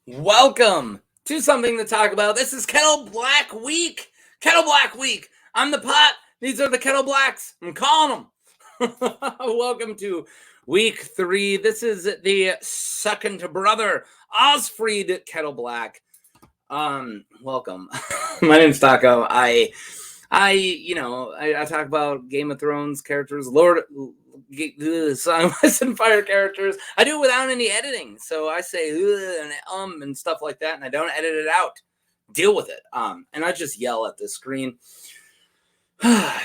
Welcome to something to talk about. This is Kettleblack Week. Kettleblack Week. I'm the pot. These are the Kettleblacks. I'm calling them. Welcome to week 3. This is the second brother, Osfried Kettleblack. Welcome. My name's Taco. I talk about Game of Thrones characters, Song of Ice and Fire characters. I do it without any editing, so I say and stuff like that, and I don't edit it out. Deal with it. And I just yell at the screen.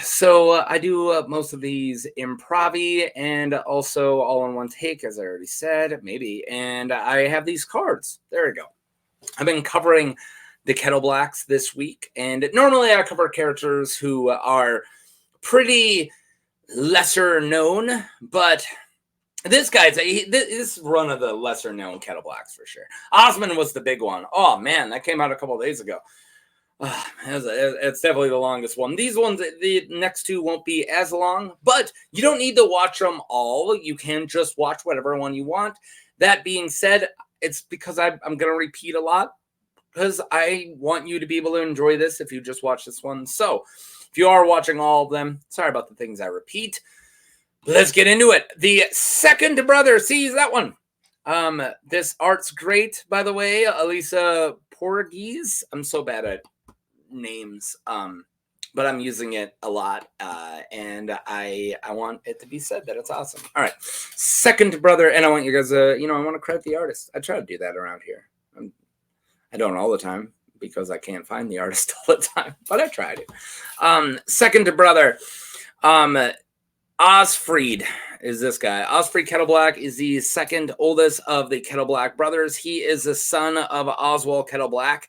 So I do most of these improv and also all in one take, as I already said, maybe. And I have these cards. There we go. I've been covering the Kettleblacks this week, and normally I cover characters who are pretty lesser known, but this guy's this is one of the lesser known Kettleblacks for sure. Osmond was the big one. Oh man, that came out a couple of days ago. It's definitely the longest one. These ones, the next two won't be as long, but you don't need to watch them all. You can just watch whatever one you want. That being said, it's because I'm going to repeat a lot because I want you to be able to enjoy this if you just watch this one. So if you are watching all of them, sorry about the things I repeat. Let's get into it. The second brother sees that one. This art's great, by the way. Elisa Portuguese. I'm so bad at names, but I'm using it a lot, and I want it to be said that it's awesome. All right, second brother, and I want you guys I want to credit the artist. I try to do that around here. I don't all the time because I can't find the artist all the time, but I try to. Second brother, Osfried is this guy. Osfried Kettleblack is the second oldest of the Kettleblack brothers. He is the son of Oswald Kettleblack,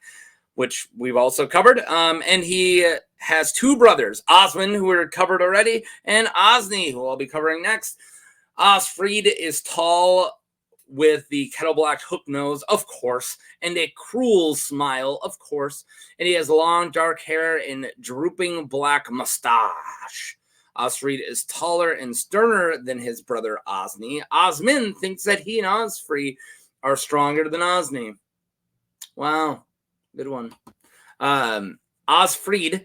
which we've also covered. And he has two brothers, Osmond, who were covered already, and Osney, who I'll be covering next. Osfried is tall with the Kettleblack hook nose, of course, and a cruel smile, of course. And he has long dark hair and drooping black mustache. Osfried is taller and sterner than his brother Osney. Osmond thinks that he and Osfried are stronger than Osney. Wow. Good one. Osfried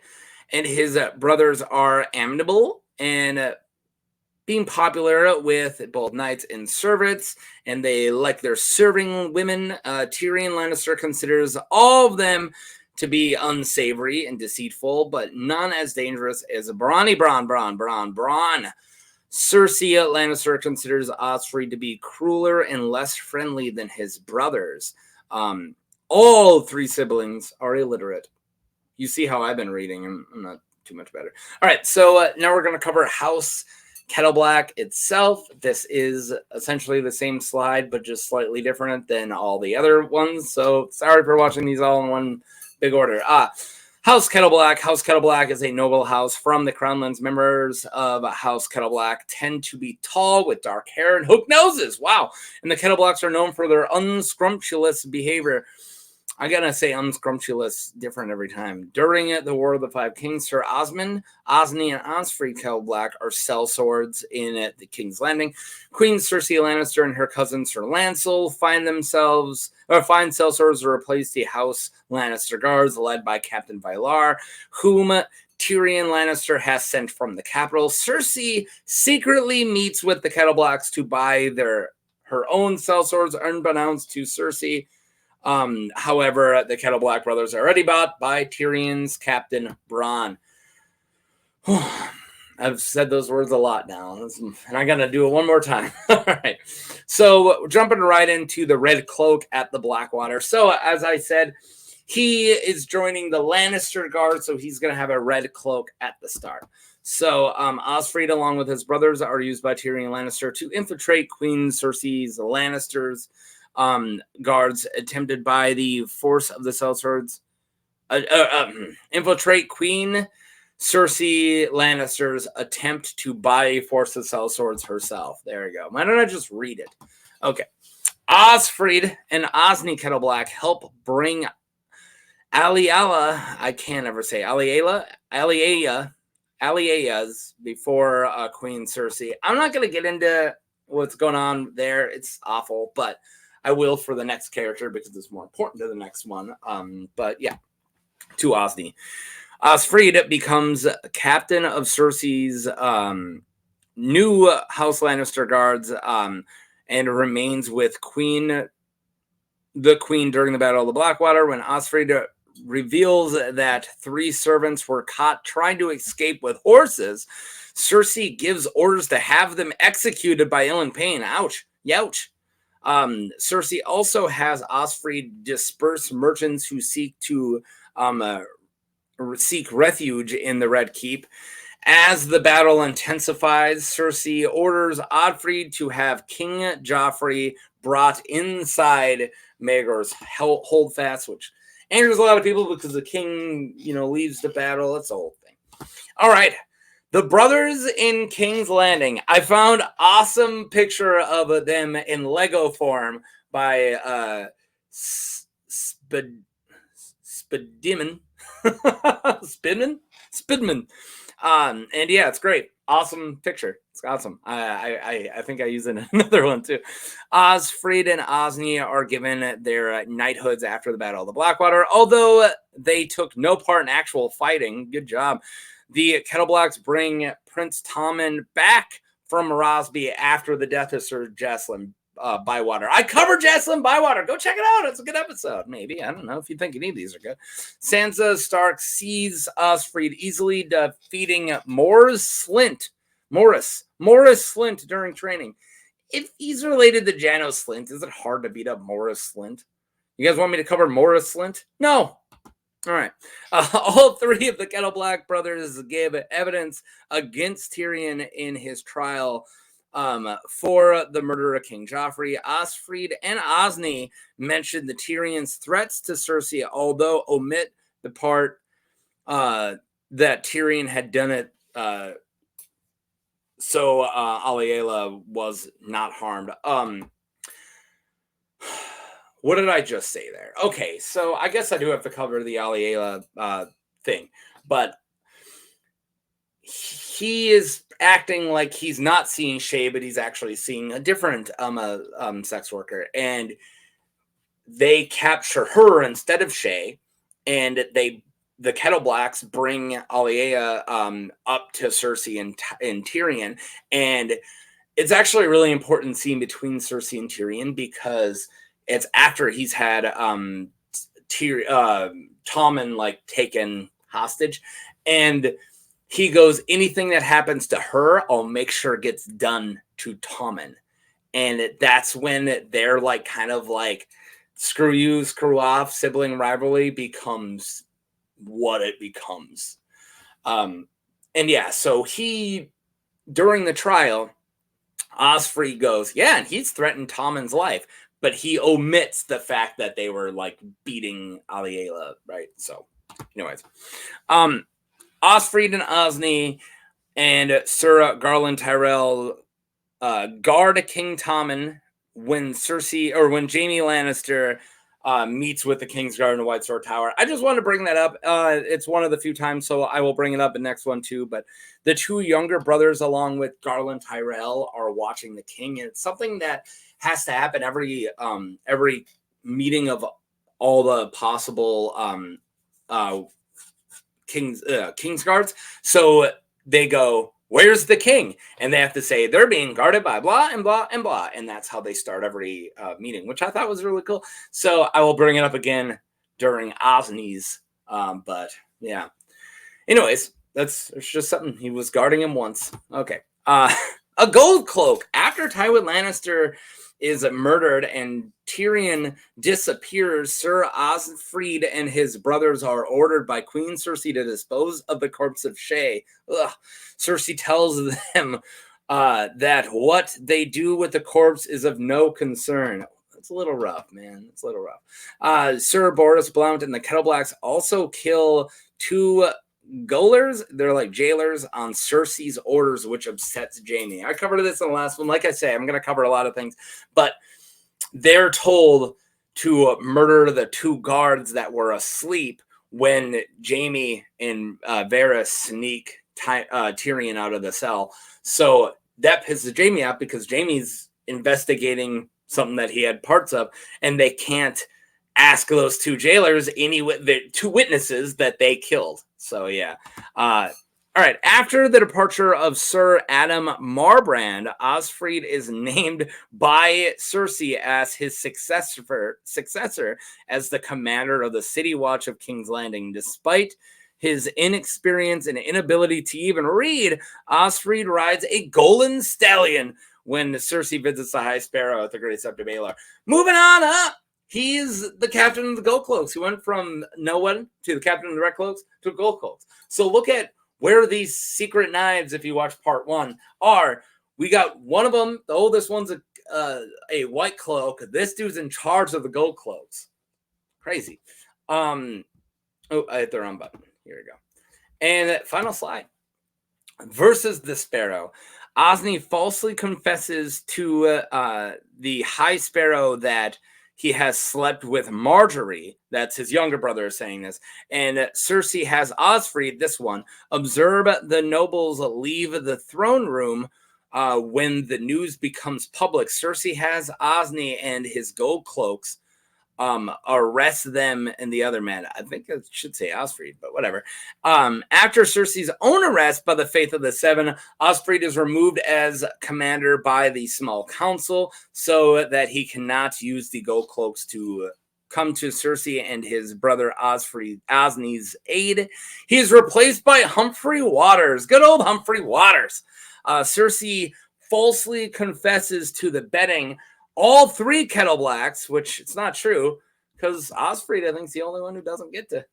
and his brothers are amiable and being popular with both knights and servants, and they like their serving women. Tyrion Lannister considers all of them to be unsavory and deceitful, but none as dangerous as Brawny Braun. Cersei Lannister considers Osfried to be crueler and less friendly than his brothers. All three siblings are illiterate. You see how I've been reading. I'm not too much better. All right, so now we're going to cover House Kettleblack itself. This is essentially the same slide, but just slightly different than all the other ones. So sorry for watching these all in one big order. House Kettleblack. House Kettleblack is a noble house from the Crownlands. Members of House Kettleblack tend to be tall with dark hair and hooked noses. Wow. And the Kettleblacks are known for their unscrumptious behavior. I gotta say unscrumptious different every time. During the War of the Five Kings, Sir Osmond, Osney, and Osfried Kettleblack are sellswords in the King's Landing. Queen Cersei Lannister and her cousin Sir Lancel find sellswords to replace the House Lannister guards led by Captain Vylar, whom Tyrion Lannister has sent from the capital. Cersei secretly meets with the Kettleblacks to buy her own sellswords, unbeknownst to Cersei. However, the Kettleblack brothers are already bought by Tyrion's Captain Bronn. I've said those words a lot now, and I'm going to do it one more time. All right. So jumping right into the Red Cloak at the Blackwater. So as I said, he is joining the Lannister guard, so he's going to have a Red Cloak at the start. So Osfried, along with his brothers, are used by Tyrion Lannister to infiltrate Queen Cersei's Lannisters. Guards attempted by the force of the sellswords infiltrate Queen Cersei Lannister's attempt to buy force of sellswords herself. There you go. Why don't I just read it? Okay. Osfried and Osney Kettleblack help bring Aliala, I can't ever say Aliaya's before Queen Cersei. I'm not going to get into what's going on there. It's awful, but I will for the next character because it's more important to the next one. But yeah, to Osney. Osfried becomes captain of Cersei's new House Lannister guards and remains with the Queen during the Battle of the Blackwater when Osfried reveals that 3 servants were caught trying to escape with horses. Cersei gives orders to have them executed by Ilan Payne. Ouch. Youch. Cersei also has Osfried disperse merchants who seek refuge in the Red Keep. As the battle intensifies, Cersei orders Osfried to have King Joffrey brought inside Maegor's holdfast, which angers a lot of people because the king, leaves the battle. That's the whole thing. All right. The brothers in King's Landing. I found awesome picture of them in Lego form by Spidman. Spidman. And yeah, it's great. Awesome picture. It's awesome. I think I use it in another one too. Osfried and Osney are given their knighthoods after the Battle of the Blackwater, although they took no part in actual fighting. Good job. The Kettleblacks bring Prince Tommen back from Rosby after the death of Sir Jacelyn Bywater. I covered Jacelyn Bywater. Go check it out. It's a good episode. Maybe. I don't know if you think any of these are good. Sansa Stark sees Osfried easily defeating Morris Slint during training. If he's related to Janos Slint, is it hard to beat up Morris Slint? You guys want me to cover Morris Slint? No. All right. All 3 of the Kettleblack brothers gave evidence against Tyrion in his trial for the murder of King Joffrey. Osfried and Osney mentioned the Tyrion's threats to Cersei, although omit the part that Tyrion had done it so Aliela was not harmed. What did I just say there? Okay, so I guess I do have to cover the Aliela thing, but he is acting like he's not seeing Shay, but he's actually seeing a different sex worker, and they capture her instead of Shay, and the Kettleblacks bring Aliea up to Cersei and Tyrion, and it's actually a really important scene between Cersei and Tyrion because it's after he's had Tommen taken hostage, and he goes, anything that happens to her, I'll make sure gets done to Tommen. And that's when they're screw you, screw off, sibling rivalry becomes what it becomes. And yeah, so during the trial, Osfrey goes, yeah, and he's threatened Tommen's life, but he omits the fact that they were beating Aliela, right? So anyways, Osfried and Osney and Sir Garland Tyrell guard King Tommen when Jaime Lannister meets with the Kingsguard in the White Sword Tower. I just wanted to bring that up. It's one of the few times, so I will bring it up in the next one too. But the 2 younger brothers, along with Garland Tyrell, are watching the king, and it's something that has to happen every meeting of all the possible Kingsguards. So they go, where's the king? And they have to say they're being guarded by blah and blah and blah. And that's how they start every meeting, which I thought was really cool. So I will bring it up again during Osney's. But yeah. Anyways, it's just something. He was guarding him once. Okay. A gold cloak. After Tywin Lannister is murdered and Tyrion disappears, Sir Osfried and his brothers are ordered by Queen Cersei to dispose of the corpse of Shay. Cersei tells them that what they do with the corpse is of no concern. It's a little rough, man. It's a little rough. Sir Boris Blount and the Kettleblacks also kill 2 Golers, they're jailers, on Cersei's orders, which upsets Jaime. I covered this in the last one. Like I say, I'm going to cover a lot of things, but they're told to murder the 2 guards that were asleep when Jaime and Varys sneak Tyrion out of the cell. So that pisses Jaime off because Jaime's investigating something that he had parts of, and they can't ask those two jailers, the two witnesses that they killed. So yeah. All right. After the departure of Sir Adam Marbrand, Osfried is named by Cersei as his successor as the commander of the City Watch of King's Landing. Despite his inexperience and inability to even read, Osfried rides a golden stallion when Cersei visits the High Sparrow at the Great Sept of Baelor. Moving on up, he's the captain of the Gold Cloaks. He went from no one to the captain of the Red Cloaks to Gold Cloaks. So look at where these secret knives, if you watch part 1, are. We got one of them. The oldest one's a white cloak. This dude's in charge of the Gold Cloaks. Crazy. Oh, I hit the wrong button. Here we go. And final slide. Versus the Sparrow. Osney falsely confesses to the High Sparrow that he has slept with Marjorie. That's his younger brother saying this. And Cersei has Osfried, this one, observe the nobles leave the throne room when the news becomes public. Cersei has Osney and his Gold Cloaks arrest them and the other man. I think I should say Osfried, but whatever. After Cersei's own arrest by the Faith of the Seven, Osfried is removed as commander by the Small Council so that he cannot use the Gold Cloaks to come to Cersei and his brother Osney's aid. He is replaced by Humphrey Waters. Good old Humphrey Waters. Cersei falsely confesses to the betting all 3 Kettleblacks, which it's not true, because Osfried, I think, is the only one who doesn't get to.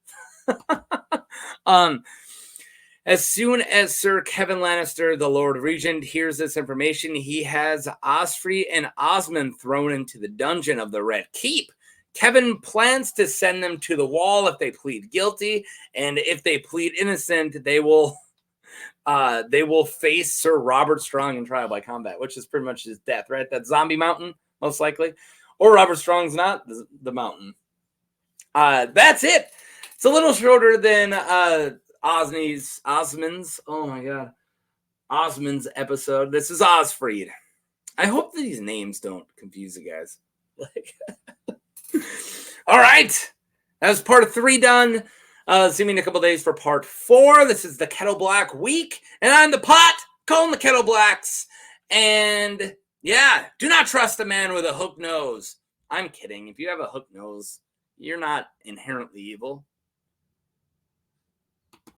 As soon as Sir Kevin Lannister, the Lord Regent, hears this information, he has Osfried and Osmond thrown into the dungeon of the Red Keep. Kevin plans to send them to the wall if they plead guilty, and if they plead innocent, they will face Sir Robert Strong in trial by combat, which is pretty much his death, right? That zombie mountain, most likely. Or Robert Strong's not the mountain. That's it. It's a little shorter than Osmond's. Oh my god. Osmond's episode. This is Osfried. I hope that these names don't confuse you guys. All right. That was part 3 done. See me in a couple days for part 4. This is the Kettleblack week, and I'm the pot calling the Kettleblacks. And yeah, do not trust a man with a hook nose. I'm kidding. If you have a hook nose, you're not inherently evil.